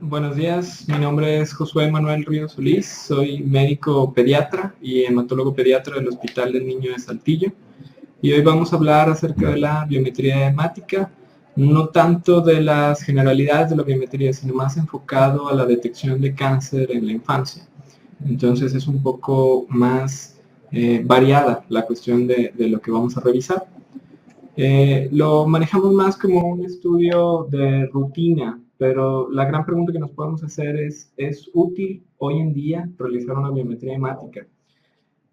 Buenos días, mi nombre es Josué Manuel Ríos Solís, soy médico pediatra y hematólogo pediatra del Hospital del Niño de Saltillo y hoy vamos a hablar acerca de la biometría hemática, no tanto de las generalidades de la biometría, sino más enfocado a la detección de cáncer en la infancia. Entonces es un poco más variada la cuestión de lo que vamos a revisar. Lo manejamos más como un estudio de rutina, pero la gran pregunta que nos podemos hacer ¿es útil hoy en día realizar una biometría hemática?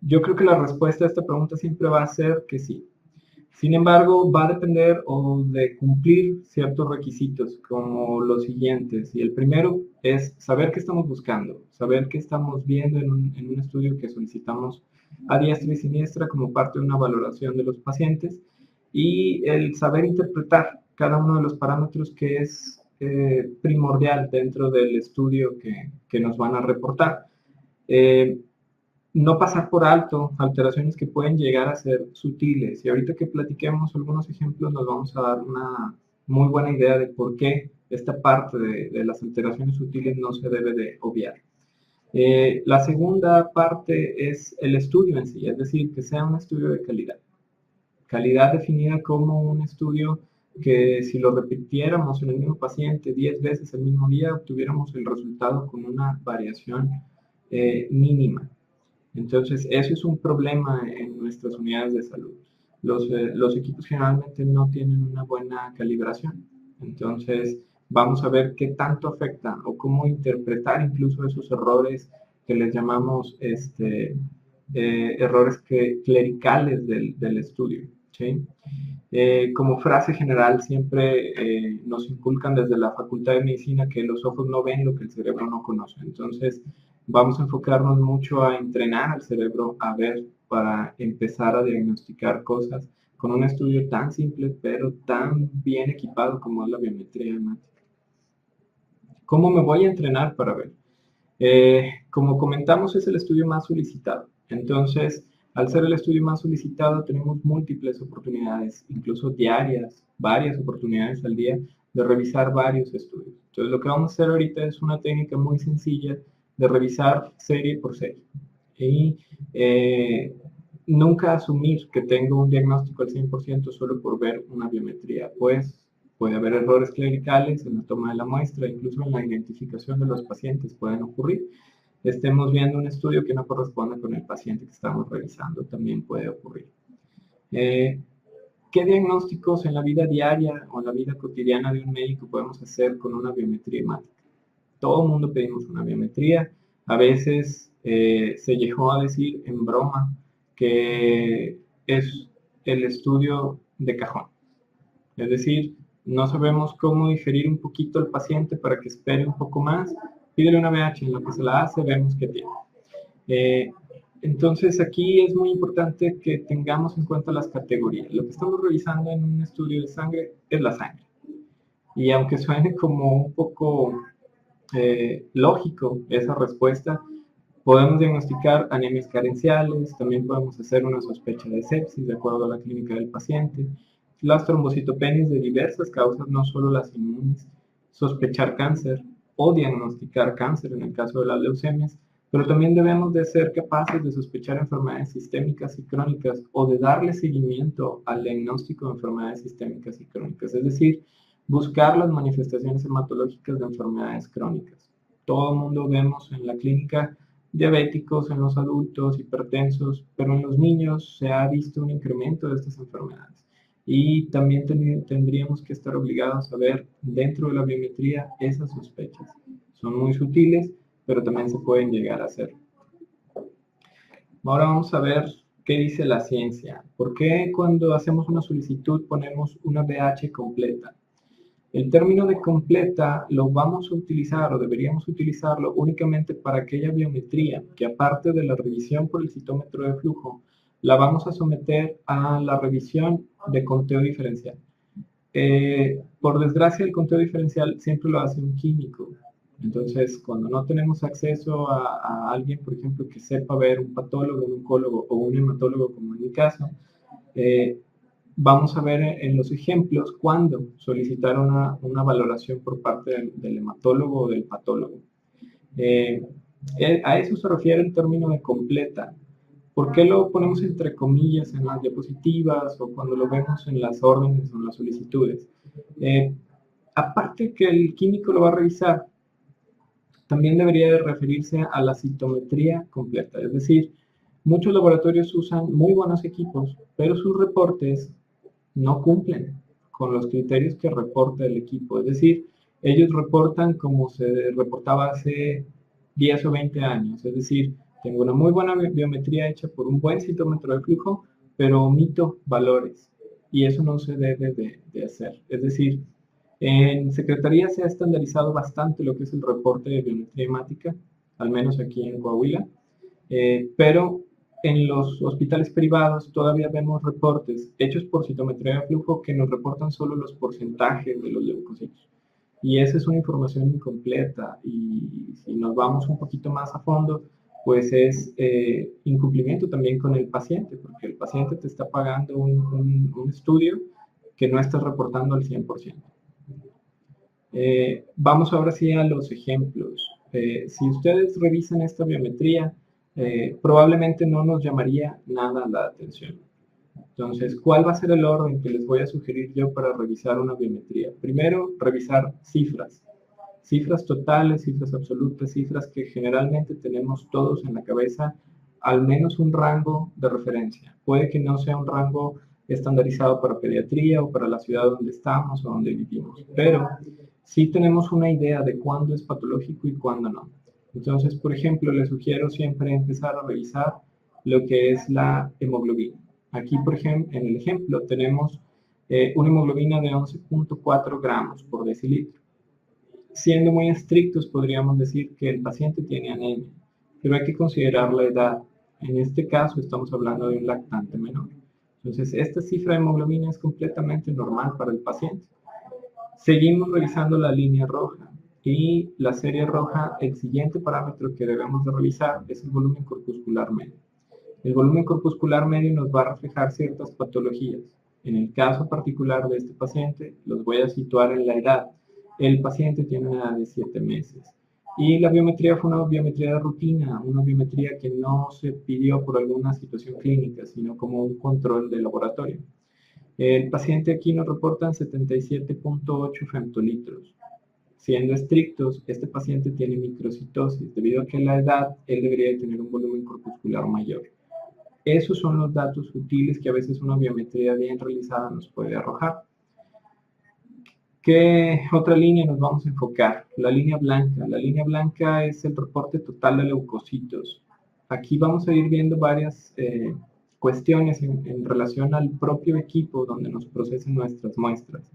Yo creo que la respuesta a esta pregunta siempre va a ser que sí. Sin embargo, va a depender o de cumplir ciertos requisitos, como los siguientes. Y el primero es saber qué estamos buscando, saber qué estamos viendo en un estudio que solicitamos a diestra y siniestra como parte de una valoración de los pacientes, y el saber interpretar cada uno de los parámetros que es primordial dentro del estudio que nos van a reportar. No pasar por alto alteraciones que pueden llegar a ser sutiles. Y ahorita que platiquemos algunos ejemplos nos vamos a dar una muy buena idea de por qué esta parte de las alteraciones sutiles no se debe de obviar. La segunda parte es el estudio en sí, es decir, que sea un estudio de calidad. Calidad definida como un estudio que si lo repitiéramos en el mismo paciente 10 veces el mismo día, obtuviéramos el resultado con una variación mínima. Entonces, eso es un problema en nuestras unidades de salud. Los equipos generalmente no tienen una buena calibración. Entonces, vamos a ver qué tanto afecta o cómo interpretar incluso esos errores que les llamamos errores clericales del estudio. ¿Sí? Como frase general, siempre nos inculcan desde la Facultad de Medicina que los ojos no ven lo que el cerebro no conoce. Entonces, vamos a enfocarnos mucho a entrenar al cerebro a ver para empezar a diagnosticar cosas con un estudio tan simple, pero tan bien equipado como es la biometría hemática. ¿Cómo me voy a entrenar para ver? Como comentamos, es el estudio más solicitado. Entonces, al ser el estudio más solicitado, tenemos múltiples oportunidades, incluso diarias, varias oportunidades al día, de revisar varios estudios. Entonces, lo que vamos a hacer ahorita es una técnica muy sencilla de revisar serie por serie. Y nunca asumir que tengo un diagnóstico al 100% solo por ver una biometría, pues puede haber errores clericales en la toma de la muestra, incluso en la identificación de los pacientes pueden ocurrir. Estemos viendo un estudio que no corresponde con el paciente que estamos revisando, también puede ocurrir. ¿Qué diagnósticos en la vida diaria o en la vida cotidiana de un médico podemos hacer con una biometría hemática? Todo el mundo pedimos una biometría. A veces se llegó a decir en broma que es el estudio de cajón. Es decir, no sabemos cómo digerir un poquito al paciente para que espere un poco más. Pídele una BH, en lo que se la hace, vemos qué tiene. Entonces aquí es muy importante que tengamos en cuenta las categorías. Lo que estamos revisando en un estudio de sangre es la sangre. Y aunque suene como un poco lógico esa respuesta, podemos diagnosticar anemias carenciales, también podemos hacer una sospecha de sepsis de acuerdo a la clínica del paciente, las trombocitopenias de diversas causas, no solo las inmunes, sospechar cáncer o diagnosticar cáncer en el caso de las leucemias, pero también debemos de ser capaces de sospechar enfermedades sistémicas y crónicas o de darle seguimiento al diagnóstico de enfermedades sistémicas y crónicas, es decir, buscar las manifestaciones hematológicas de enfermedades crónicas. Todo el mundo vemos en la clínica diabéticos, en los adultos, hipertensos, pero en los niños se ha visto un incremento de estas enfermedades. Y también tendríamos que estar obligados a ver dentro de la biometría esas sospechas. Son muy sutiles, pero también se pueden llegar a hacer. Ahora vamos a ver qué dice la ciencia. ¿Por qué cuando hacemos una solicitud ponemos una BH completa? El término de completa lo vamos a utilizar o deberíamos utilizarlo únicamente para aquella biometría que aparte de la revisión por el citómetro de flujo, la vamos a someter a la revisión de conteo diferencial. Por desgracia, el conteo diferencial siempre lo hace un químico. Entonces, cuando no tenemos acceso a alguien, por ejemplo, que sepa ver un patólogo, un oncólogo o un hematólogo, como en mi caso, vamos a ver en los ejemplos cuándo solicitar una valoración por parte del hematólogo o del patólogo. A eso se refiere el término de completa. ¿Por qué lo ponemos entre comillas en las diapositivas o cuando lo vemos en las órdenes o en las solicitudes? Aparte que el químico lo va a revisar, también debería de referirse a la citometría completa. Es decir, muchos laboratorios usan muy buenos equipos, pero sus reportes no cumplen con los criterios que reporta el equipo. Es decir, ellos reportan como se reportaba hace 10 o 20 años. Es decir, tengo una muy buena biometría hecha por un buen citómetro de flujo, pero omito valores. Y eso no se debe de hacer. Es decir, en Secretaría se ha estandarizado bastante lo que es el reporte de biometría hemática, al menos aquí en Coahuila, pero en los hospitales privados todavía vemos reportes hechos por citometría de flujo que nos reportan solo los porcentajes de los leucocitos. Y esa es una información incompleta, y si nos vamos un poquito más a fondo, pues es incumplimiento también con el paciente, porque el paciente te está pagando un estudio que no estás reportando al 100%. Vamos ahora sí a los ejemplos. Si ustedes revisan esta biometría, probablemente no nos llamaría nada la atención. Entonces, ¿cuál va a ser el orden que les voy a sugerir yo para revisar una biometría? Primero, revisar cifras. Cifras totales, cifras absolutas, cifras que generalmente tenemos todos en la cabeza, al menos un rango de referencia. Puede que no sea un rango estandarizado para pediatría o para la ciudad donde estamos o donde vivimos, pero sí tenemos una idea de cuándo es patológico y cuándo no. Entonces, por ejemplo, les sugiero siempre empezar a revisar lo que es la hemoglobina. Aquí, por ejemplo, en el ejemplo tenemos una hemoglobina de 11.4 gramos por decilitro. Siendo muy estrictos, podríamos decir que el paciente tiene anemia, pero hay que considerar la edad. En este caso, estamos hablando de un lactante menor. Entonces, esta cifra de hemoglobina es completamente normal para el paciente. Seguimos revisando la línea roja y la serie roja. El siguiente parámetro que debemos de revisar es el volumen corpuscular medio. El volumen corpuscular medio nos va a reflejar ciertas patologías. En el caso particular de este paciente, los voy a situar en la edad. El paciente tiene una edad de 7 meses. Y la biometría fue una biometría de rutina, una biometría que no se pidió por alguna situación clínica, sino como un control de laboratorio. El paciente aquí nos reportan 77.8 femtolitros. Siendo estrictos, este paciente tiene microcitosis. Debido a que la edad, él debería de tener un volumen corpuscular mayor. Esos son los datos útiles que a veces una biometría bien realizada nos puede arrojar. ¿Qué otra línea nos vamos a enfocar? La línea blanca. La línea blanca es el reporte total de leucocitos. Aquí vamos a ir viendo varias cuestiones en relación al propio equipo donde nos procesan nuestras muestras.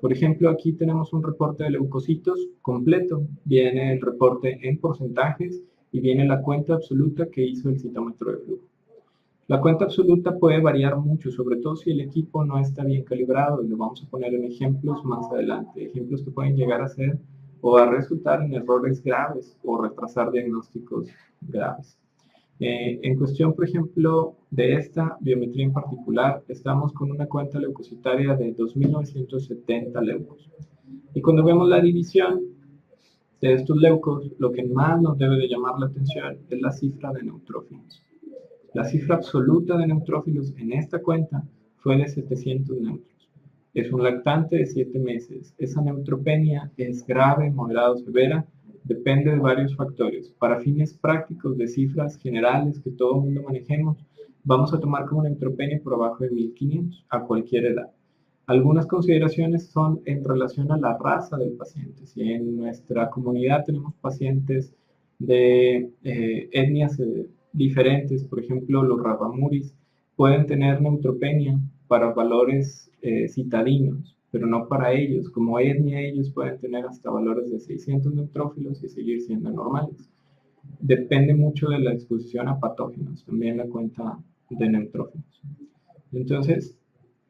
Por ejemplo, aquí tenemos un reporte de leucocitos completo. Viene el reporte en porcentajes y viene la cuenta absoluta que hizo el citómetro de flujo. La cuenta absoluta puede variar mucho, sobre todo si el equipo no está bien calibrado, y lo vamos a poner en ejemplos más adelante. Ejemplos que pueden llegar a ser o a resultar en errores graves o retrasar diagnósticos graves. En cuestión, por ejemplo, de esta biometría en particular, estamos con una cuenta leucocitaria de 2.970 leucos. Y cuando vemos la división de estos leucos, lo que más nos debe de llamar la atención es la cifra de neutrófilos. La cifra absoluta de neutrófilos en esta cuenta fue de 700 neutros. Es un lactante de 7 meses. Esa neutropenia es grave, moderada o severa. Depende de varios factores. Para fines prácticos de cifras generales que todo el mundo manejemos, vamos a tomar como neutropenia por abajo de 1500 a cualquier edad. Algunas consideraciones son en relación a la raza del paciente. Si en nuestra comunidad tenemos pacientes de etnias diferentes, por ejemplo, los rarámuris pueden tener neutropenia para valores citadinos, pero no para ellos. Como etnia, ellos pueden tener hasta valores de 600 neutrófilos y seguir siendo normales. Depende mucho de la exposición a patógenos, también la cuenta de neutrófilos. Entonces,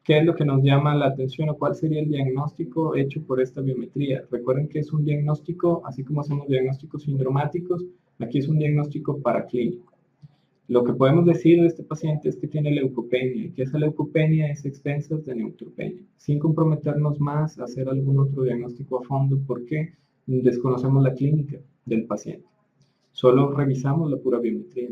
¿qué es lo que nos llama la atención o cuál sería el diagnóstico hecho por esta biometría? Recuerden que es un diagnóstico, así como hacemos diagnósticos sindromáticos, aquí es un diagnóstico paraclínico. Lo que podemos decir de este paciente es que tiene leucopenia y que esa leucopenia es expensas de neutropenia, sin comprometernos más a hacer algún otro diagnóstico a fondo porque desconocemos la clínica del paciente. Solo revisamos la pura biometría.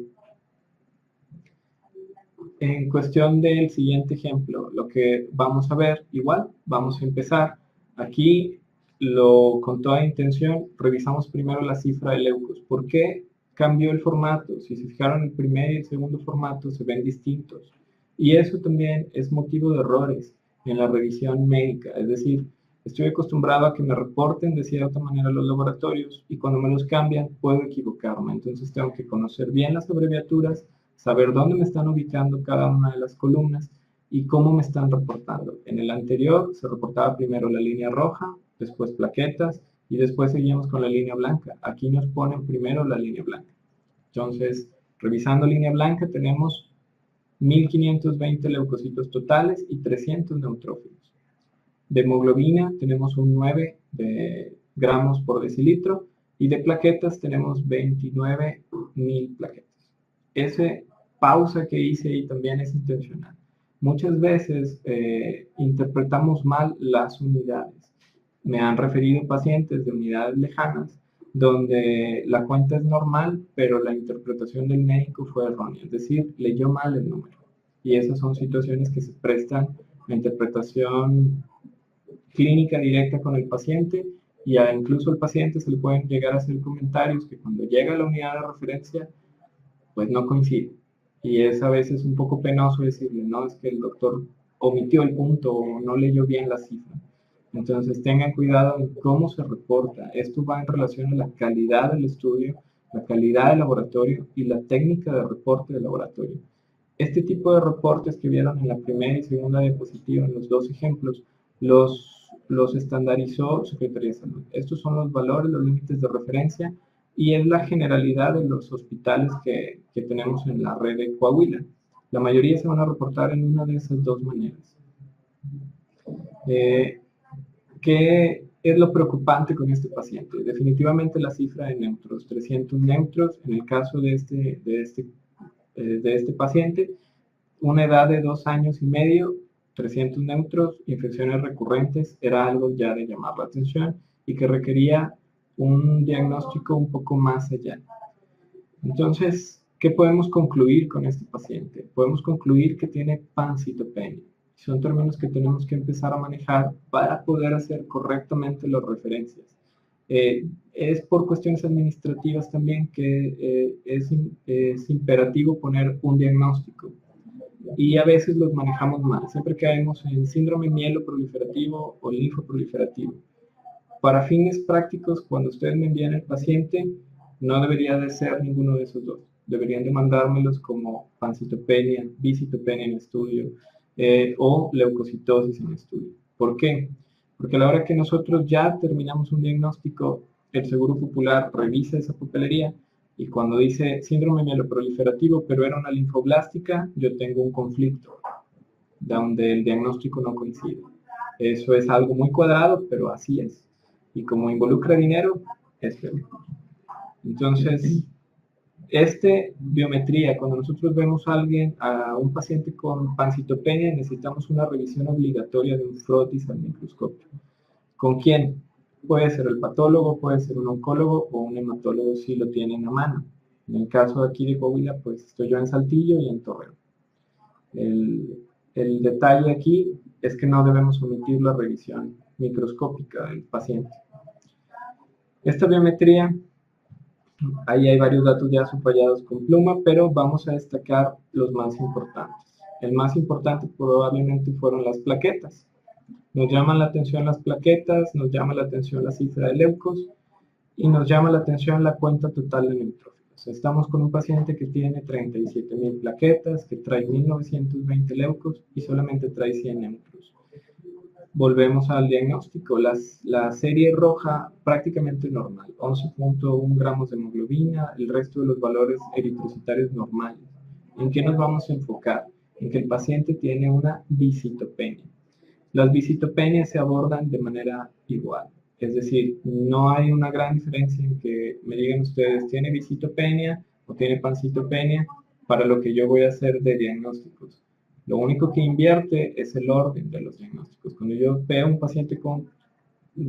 En cuestión del siguiente ejemplo, lo que vamos a ver, igual, vamos a empezar. Aquí, con toda intención, revisamos primero la cifra de leucos. ¿Por qué cambió el formato? Si se fijaron, el primer y el segundo formato se ven distintos. Y eso también es motivo de errores en la revisión médica. Es decir, estoy acostumbrado a que me reporten de cierta manera los laboratorios y cuando me los cambian puedo equivocarme. Entonces tengo que conocer bien las abreviaturas, saber dónde me están ubicando cada una de las columnas y cómo me están reportando. En el anterior se reportaba primero la línea roja, después plaquetas y después seguimos con la línea blanca. Aquí nos ponen primero la línea blanca. Entonces, revisando línea blanca tenemos 1520 leucocitos totales y 300 neutrófilos. De hemoglobina tenemos un 9 gramos por decilitro y de plaquetas tenemos 29.000 plaquetas. Esa pausa que hice ahí también es intencional. Muchas veces interpretamos mal las unidades. Me han referido pacientes de unidades lejanas donde la cuenta es normal, pero la interpretación del médico fue errónea, es decir, leyó mal el número. Y esas son situaciones que se prestan a interpretación clínica directa con el paciente y incluso al paciente se le pueden llegar a hacer comentarios que cuando llega a la unidad de referencia pues no coincide. Y es a veces un poco penoso decirle, no, es que el doctor omitió el punto o no leyó bien la cifra. Entonces tengan cuidado en cómo se reporta. Esto va en relación a la calidad del estudio, la calidad del laboratorio y la técnica de reporte del laboratorio. Este tipo de reportes que vieron en la primera y segunda diapositiva, en los dos ejemplos, los estandarizó Secretaría de Salud. Estos son los valores, los límites de referencia y es la generalidad de los hospitales que tenemos en la red de Coahuila. La mayoría se van a reportar en una de esas dos maneras. ¿Qué es lo preocupante con este paciente? Definitivamente la cifra de neutros, 300 neutros, en el caso de este paciente, una edad de 2 años y medio, 300 neutros, infecciones recurrentes, era algo ya de llamar la atención y que requería un diagnóstico un poco más allá. Entonces, ¿qué podemos concluir con este paciente? Podemos concluir que tiene pancitopenia. Son términos que tenemos que empezar a manejar para poder hacer correctamente las referencias. Es por cuestiones administrativas también que es imperativo poner un diagnóstico y a veces los manejamos mal. Siempre caemos en síndrome mieloproliferativo o linfoproliferativo. Para fines prácticos, cuando ustedes me envían el paciente, no debería de ser ninguno de esos dos. Deberían de mandármelos como pancitopenia, bicitopenia en estudio o leucocitosis en estudio. ¿Por qué? Porque a la hora que nosotros ya terminamos un diagnóstico, el Seguro Popular revisa esa papelería y cuando dice síndrome mieloproliferativo, pero era una linfoblástica, yo tengo un conflicto donde el diagnóstico no coincide. Eso es algo muy cuadrado, pero así es. Y como involucra dinero, es peor. Entonces, biometría, cuando nosotros vemos a un paciente con pancitopenia, necesitamos una revisión obligatoria de un frotis al microscopio. ¿Con quién? Puede ser el patólogo, puede ser un oncólogo o un hematólogo si lo tienen a mano. En el caso de aquí de Coahuila, pues estoy yo en Saltillo y en Torreón. El detalle aquí es que no debemos omitir la revisión microscópica del paciente. Esta biometría, ahí hay varios datos ya subrayados con pluma, pero vamos a destacar los más importantes. El más importante probablemente fueron las plaquetas. Nos llaman la atención las plaquetas, nos llama la atención la cifra de leucos y nos llama la atención la cuenta total de neutrófilos. Estamos con un paciente que tiene 37.000 plaquetas, que trae 1920 leucos y solamente trae 100 neutros. Volvemos al diagnóstico. La serie roja prácticamente normal, 11.1 gramos de hemoglobina, el resto de los valores eritrocitarios normales. ¿En qué nos vamos a enfocar? En que el paciente tiene una bicitopenia. Las bicitopenias se abordan de manera igual. Es decir, no hay una gran diferencia en que me digan ustedes, ¿tiene bicitopenia o tiene pancitopenia? para lo que yo voy a hacer de diagnósticos. Lo único que invierte es el orden de los diagnósticos. Cuando yo veo a un paciente con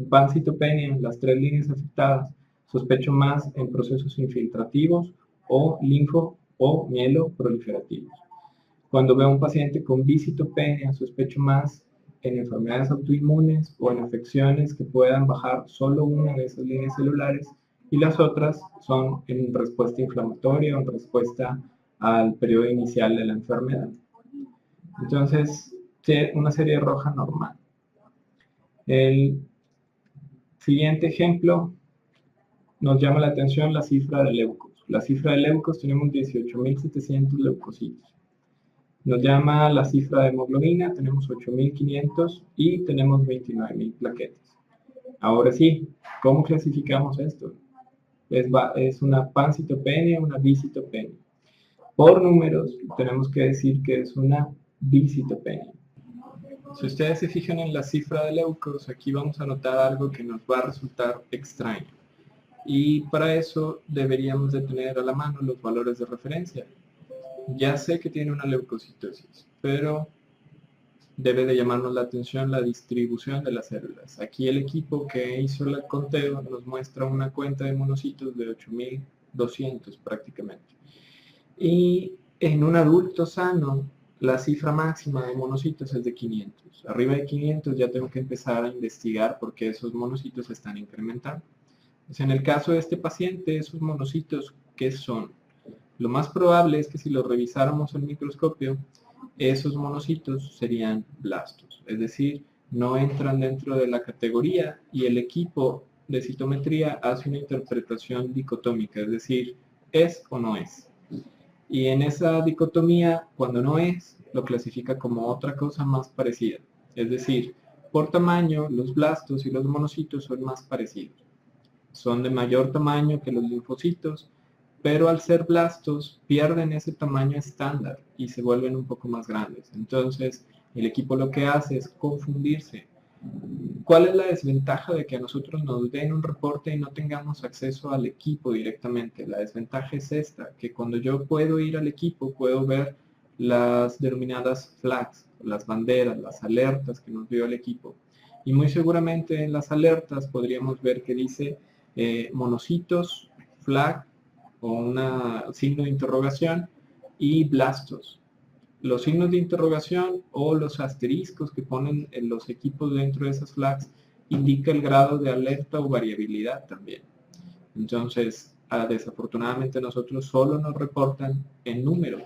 pancitopenia en las 3 líneas afectadas, sospecho más en procesos infiltrativos o linfo o mieloproliferativos. Cuando veo a un paciente con bicitopenia, sospecho más en enfermedades autoinmunes o en afecciones que puedan bajar solo una de esas líneas celulares y las otras son en respuesta inflamatoria o en respuesta al periodo inicial de la enfermedad. Entonces, una serie roja normal. El siguiente ejemplo nos llama la atención la cifra de leucos. La cifra de leucos tenemos 18.700 leucocitos. Nos llama la cifra de hemoglobina, tenemos 8.500 y tenemos 29.000 plaquetas. Ahora sí, ¿cómo clasificamos esto? Es una pancitopenia, una bicitopenia. Por números, tenemos que decir que es una bicitopenia. Si ustedes se fijan en la cifra de leucos, aquí vamos a notar algo que nos va a resultar extraño. Y para eso deberíamos de tener a la mano los valores de referencia. Ya sé que tiene una leucocitosis, pero debe de llamarnos la atención la distribución de las células. Aquí el equipo que hizo el conteo nos muestra una cuenta de monocitos de 8.200 prácticamente. Y en un adulto sano, la cifra máxima de monocitos es de 500. Arriba de 500 ya tengo que empezar a investigar por qué esos monocitos están incrementando. Pues en el caso de este paciente, esos monocitos, ¿qué son? Lo más probable es que si los revisáramos en microscopio, esos monocitos serían blastos, es decir, no entran dentro de la categoría y el equipo de citometría hace una interpretación dicotómica, es decir, es o no es. Y en esa dicotomía, cuando no es, lo clasifica como otra cosa más parecida, es decir, por tamaño, los blastos y los monocitos son más parecidos. Son de mayor tamaño que los linfocitos, pero al ser blastos pierden ese tamaño estándar y se vuelven un poco más grandes. Entonces, el equipo lo que hace es confundirse. ¿Cuál es la desventaja de que a nosotros nos den un reporte y no tengamos acceso al equipo directamente? La desventaja es esta, que cuando yo puedo ir al equipo, puedo ver las denominadas flags, las banderas, las alertas que nos dio el equipo. Y muy seguramente en las alertas podríamos ver que dice monocitos, flag, o un signo de interrogación, y blastos. Los signos de interrogación o los asteriscos que ponen en los equipos dentro de esas flags indica el grado de alerta o variabilidad también. Entonces, desafortunadamente nosotros solo nos reportan en números,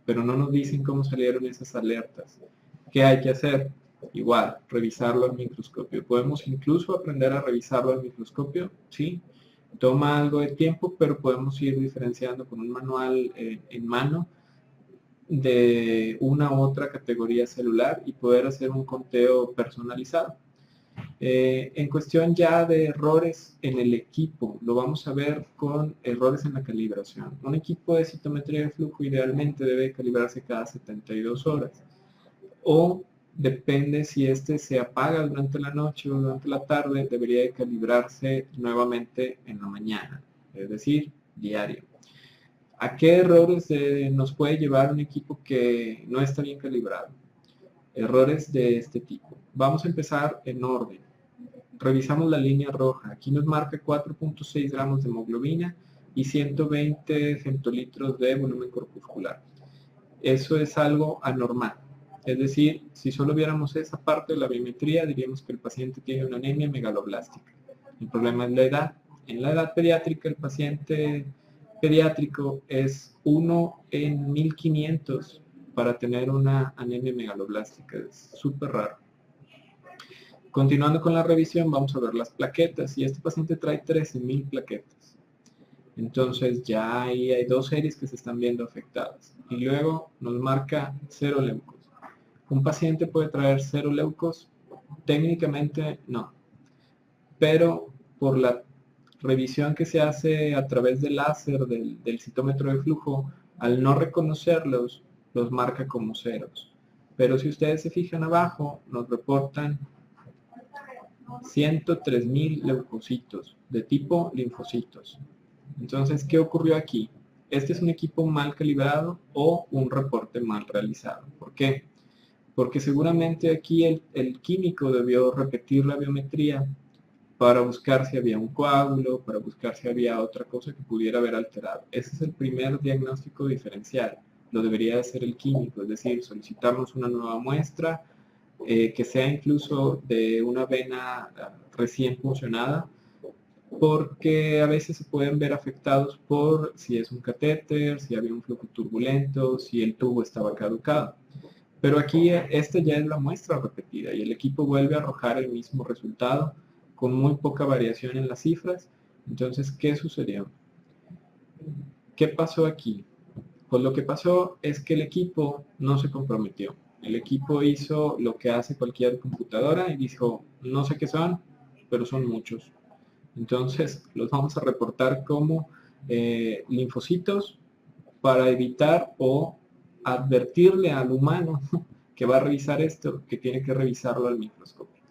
pero no nos dicen cómo salieron esas alertas. ¿Qué hay que hacer? Igual, revisarlo al microscopio. ¿Podemos incluso aprender a revisarlo al microscopio? Sí. Toma algo de tiempo, pero podemos ir diferenciando con un manual en mano de una u otra categoría celular y poder hacer un conteo personalizado. En cuestión ya de errores en el equipo, lo vamos a ver con errores en la calibración. Un equipo de citometría de flujo idealmente debe calibrarse cada 72 horas o depende si este se apaga durante la noche o durante la tarde, debería de calibrarse nuevamente en la mañana, es decir, diario. ¿A qué errores nos puede llevar un equipo que no está bien calibrado? Errores de este tipo. Vamos a empezar en orden. Revisamos la línea roja. Aquí nos marca 4.6 gramos de hemoglobina y 120 femtolitros de volumen corpuscular. Eso es algo anormal. Es decir, si solo viéramos esa parte de la biometría, diríamos que el paciente tiene una anemia megaloblástica. El problema es la edad. En la edad pediátrica, el paciente pediátrico es 1 en 1500 para tener una anemia megaloblástica. Es súper raro. Continuando con la revisión, vamos a ver las plaquetas. Y este paciente trae 13.000 plaquetas. Entonces ya ahí hay 2 series que se están viendo afectadas. Y luego nos marca 0 leucos. ¿Un paciente puede traer 0 leucos? Técnicamente no. Pero por la revisión que se hace a través del láser del citómetro de flujo, al no reconocerlos, los marca como ceros. Pero si ustedes se fijan abajo, nos reportan 103.000 leucocitos de tipo linfocitos. Entonces, ¿qué ocurrió aquí? este es un equipo mal calibrado o un reporte mal realizado. ¿Por qué? Porque seguramente aquí el químico debió repetir la biometría para buscar si había un coágulo, para buscar si había otra cosa que pudiera haber alterado. Ese es el primer diagnóstico diferencial. Lo debería hacer el químico, es decir, solicitarnos una nueva muestra, que sea incluso de una vena recién funcionada, porque a veces se pueden ver afectados por si es un catéter, si había un flujo turbulento, si el tubo estaba caducado. Pero aquí esta ya es la muestra repetida y el equipo vuelve a arrojar el mismo resultado con muy poca variación en las cifras. Entonces, ¿qué sucedió? ¿Qué pasó aquí? Pues lo que pasó es que el equipo no se comprometió. El equipo hizo lo que hace cualquier computadora y dijo, no sé qué son, pero son muchos. Entonces los vamos a reportar como linfocitos para evitar o advertirle al humano que va a revisar esto, que tiene que revisarlo al microscopio.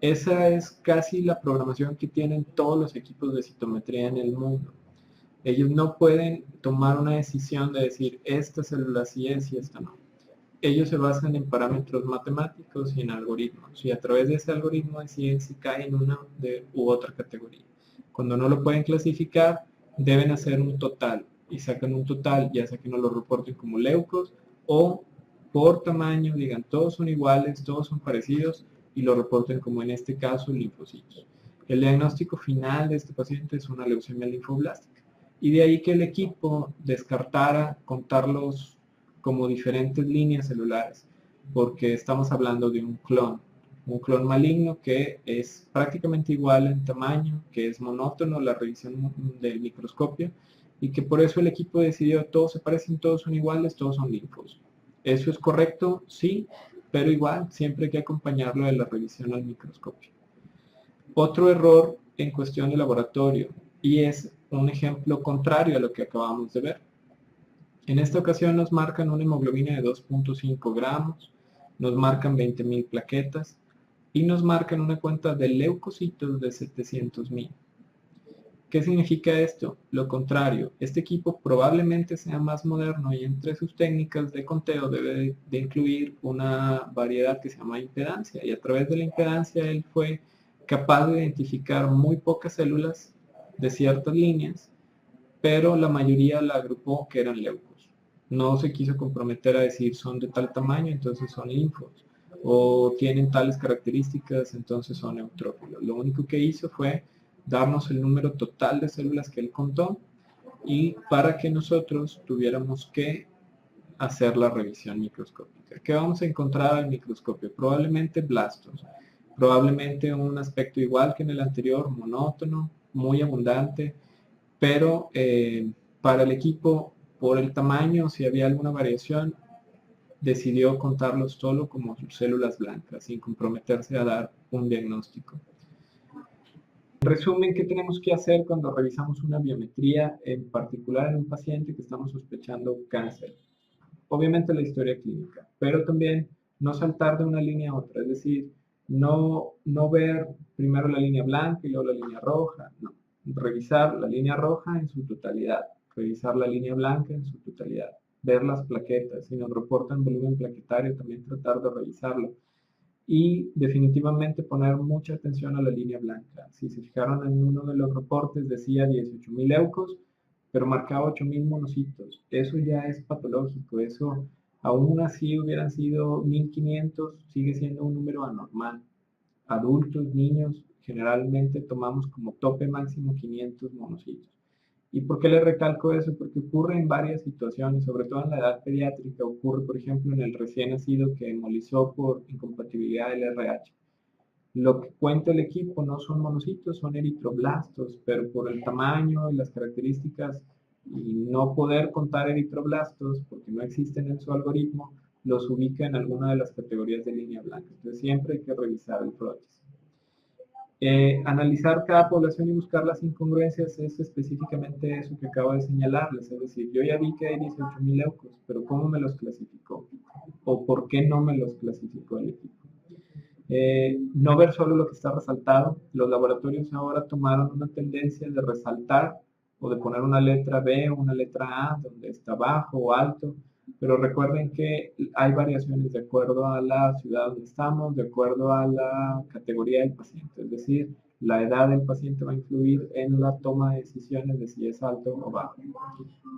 Esa es casi la programación que tienen todos los equipos de citometría en el mundo. Ellos no pueden tomar una decisión de decir, esta célula sí es y esta no. Ellos se basan en parámetros matemáticos y en algoritmos, y a través de ese algoritmo deciden si cae en una u otra categoría. Cuando no lo pueden clasificar, deben hacer un total, y sacan un total, ya sea que no lo reporten como leucos, o por tamaño, digan todos son iguales, todos son parecidos, y lo reporten como en este caso linfocitos. El diagnóstico final de este paciente es una leucemia linfoblástica, y de ahí que el equipo descartara contarlos como diferentes líneas celulares, porque estamos hablando de un clon maligno que es prácticamente igual en tamaño, que es monótono la revisión del microscopio, y que por eso el equipo decidió, todos se parecen, todos son iguales, todos son linfos. ¿Eso es correcto? Sí, pero igual siempre hay que acompañarlo de la revisión al microscopio. Otro error en cuestión de laboratorio, y es un ejemplo contrario a lo que acabamos de ver. En esta ocasión nos marcan una hemoglobina de 2.5 gramos, nos marcan 20.000 plaquetas y nos marcan una cuenta de leucocitos de 700.000. ¿Qué significa esto? Lo contrario, este equipo probablemente sea más moderno y entre sus técnicas de conteo debe de incluir una variedad que se llama impedancia, y a través de la impedancia él fue capaz de identificar muy pocas células de ciertas líneas, pero la mayoría la agrupó que eran leucos. No se quiso comprometer a decir son de tal tamaño, entonces son linfos, o tienen tales características, entonces son neutrófilos. Lo único que hizo fue darnos el número total de células que él contó, y para que nosotros tuviéramos que hacer la revisión microscópica. ¿Qué vamos a encontrar al microscopio? Probablemente blastos, probablemente un aspecto igual que en el anterior, monótono, muy abundante, pero para el equipo, por el tamaño, si había alguna variación, decidió contarlos solo como células blancas, sin comprometerse a dar un diagnóstico. En resumen, ¿qué tenemos que hacer cuando revisamos una biometría, en particular en un paciente que estamos sospechando cáncer? Obviamente la historia clínica, pero también no saltar de una línea a otra, es decir, no ver primero la línea blanca y luego la línea roja, no. Revisar la línea roja en su totalidad, revisar la línea blanca en su totalidad, ver las plaquetas, si nos reportan volumen plaquetario, también tratar de revisarlo. Y definitivamente poner mucha atención a la línea blanca. Si se fijaron en uno de los reportes decía 18.000 leucos, pero marcaba 8.000 monocitos. Eso ya es patológico, eso aún así hubieran sido 1.500, sigue siendo un número anormal. Adultos, niños, generalmente tomamos como tope máximo 500 monocitos. ¿Y por qué le recalco eso? Porque ocurre en varias situaciones, sobre todo en la edad pediátrica. Ocurre, por ejemplo, en el recién nacido que hemolizó por incompatibilidad del RH. Lo que cuenta el equipo no son monocitos, son eritroblastos, pero por el tamaño y las características y no poder contar eritroblastos, porque no existen en su algoritmo, los ubica en alguna de las categorías de línea blanca. Entonces siempre hay que revisar el prótesis. Analizar cada población y buscar las incongruencias es específicamente eso que acabo de señalarles, es decir, yo ya vi que hay 18.000 leucos, pero ¿cómo me los clasificó? ¿O por qué no me los clasificó el equipo? No ver solo lo que está resaltado. Los laboratorios ahora tomaron una tendencia de resaltar o de poner una letra B o una letra A donde está bajo o alto, pero recuerden que hay variaciones de acuerdo a la ciudad donde estamos, de acuerdo a la categoría del paciente, es decir, la edad del paciente va a influir en la toma de decisiones de si es alto o bajo.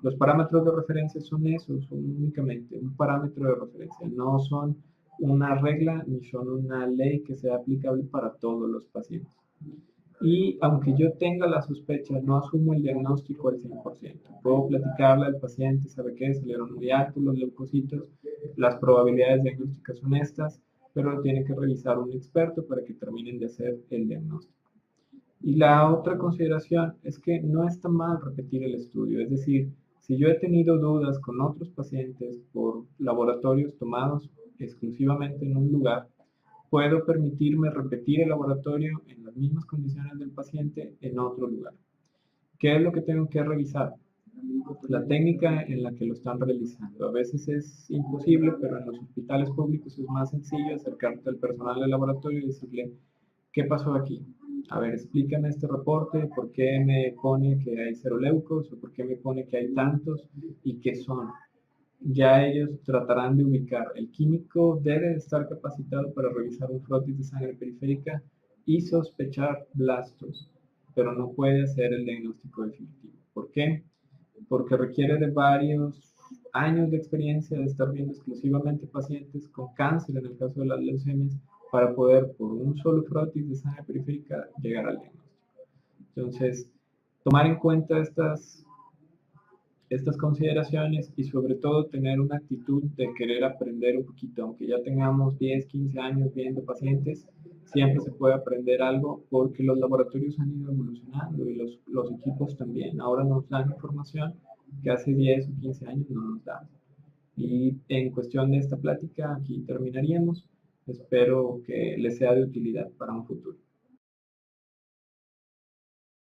Los parámetros de referencia son esos, son únicamente un parámetro de referencia, no son una regla ni son una ley que sea aplicable para todos los pacientes. Y aunque yo tenga la sospecha, no asumo el diagnóstico al 100%. Puedo platicarle al paciente, sabe qué, salieron muy altos los leucocitos, las probabilidades diagnósticas son estas, pero lo tiene que revisar un experto para que terminen de hacer el diagnóstico. Y la otra consideración es que no está mal repetir el estudio, es decir, si yo he tenido dudas con otros pacientes por laboratorios tomados exclusivamente en un lugar, puedo permitirme repetir el laboratorio en las mismas condiciones del paciente en otro lugar. ¿Qué es lo que tengo que revisar? La técnica en la que lo están realizando. A veces es imposible, pero en los hospitales públicos es más sencillo acercarte al personal del laboratorio y decirle, ¿qué pasó aquí? A ver, explícame este reporte, ¿por qué me pone que hay 0 leucos o por qué me pone que hay tantos y qué son? Ya ellos tratarán de ubicar. El químico debe estar capacitado para revisar un frotis de sangre periférica y sospechar blastos, pero no puede hacer el diagnóstico definitivo. ¿Por qué? Porque requiere de varios años de experiencia de estar viendo exclusivamente pacientes con cáncer, en el caso de las leucemias, para poder, por un solo frotis de sangre periférica, llegar al diagnóstico. Entonces, tomar en cuenta estas consideraciones y sobre todo tener una actitud de querer aprender un poquito, aunque ya tengamos 10, 15 años viendo pacientes, siempre se puede aprender algo porque los laboratorios han ido evolucionando y los equipos también. Ahora nos dan información que hace 10 o 15 años no nos daban. Y en cuestión de esta plática, aquí terminaríamos. Espero que les sea de utilidad para un futuro.